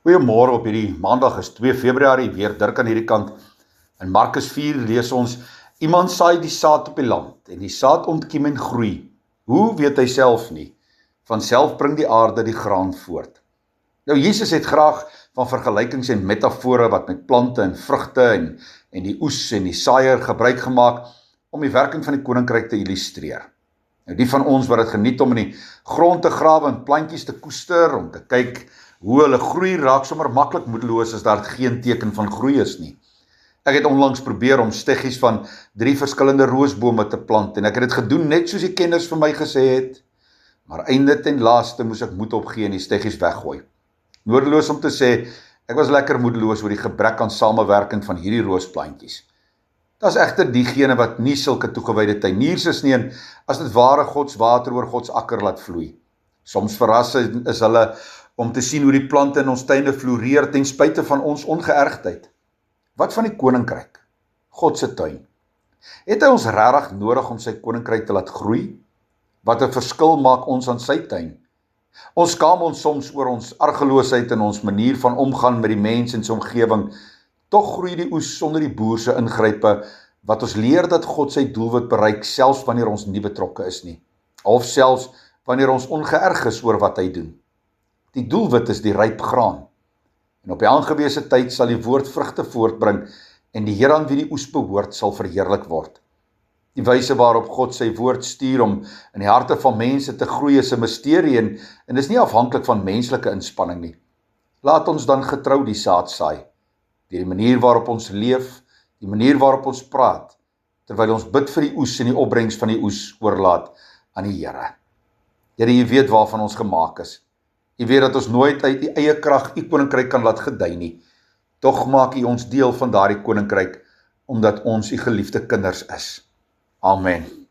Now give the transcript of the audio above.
Goeiemôre op hierdie maandag is 2 Februarie, weer Dirk aan hierdie kant. In Markus 4 lees ons, iemand saai die saad op die land en die saad ontkiem en groei. Hoe weet hy self nie? Vanself bring die aarde die graan voort. Nou Jesus het graag van vergelykings en metafore wat met plante en vrugte en die oes en die saaier gebruik gemaak om die werking van die koninkryk te illustreer. Nou die van ons wat dit geniet om in die grond te grawe en plantjies te koester, om te kyk hoe hulle groei, raak sommer maklik moedeloos as daar geen teken van groei is nie. Ek het onlangs probeer om steggies van 3 verskillende roosbome te plant en ek het dit gedoen net soos die kenners vir my gesê het, maar einde ten laaste moes ek moed opgee en die steggies weggooi. Nodeloos om te sê, ek was lekker moedeloos oor die gebrek aan samewerking van hierdie roosplantjies. Dat is egter diegene wat nie sulke toegewyde tuiniers is nie en as dit ware Gods water oor Gods akker laat vloei. Soms verrassend is hulle om te sien hoe die plante in ons tuine floreer ten spyte van ons ongeërgdheid. Wat van die koninkryk? God se tuin. Het hy ons regtig nodig om sy koninkryk te laat groei? Wat 'n verskil maak ons aan sy tuin? Ons skaam ons soms oor ons argeloosheid en ons manier van omgaan met die mens en sy omgewing. Tog groei die oes sonder die boer se ingrype, wat ons leer dat God sy doelwit bereik, selfs wanneer ons nie betrokke is nie, of selfs wanneer ons ongeërg is oor wat hy doen. Die doelwit is die ryp graan. En op die aangewese tyd sal die woord vrugte voortbring en die Here aan wie die oes behoort sal verheerlik word. Die wyse waarop God sy woord stuur om in die harte van mense te groei is 'n misterie en is nie afhanklik van menslike inspanning nie. Laat ons dan getrou die saad saai, deur die manier waarop ons leef, die manier waarop ons praat, terwyl ons bid vir die oes en die opbrengs van die oes oorlaat aan die Here. Here, U weet waarvan ons gemaak is. U weet dat ons nooit uit die eie krag U koninkryk kan laat gedei nie. Tog maak U ons deel van daardie koninkryk, omdat ons U geliefde kinders is. Amen.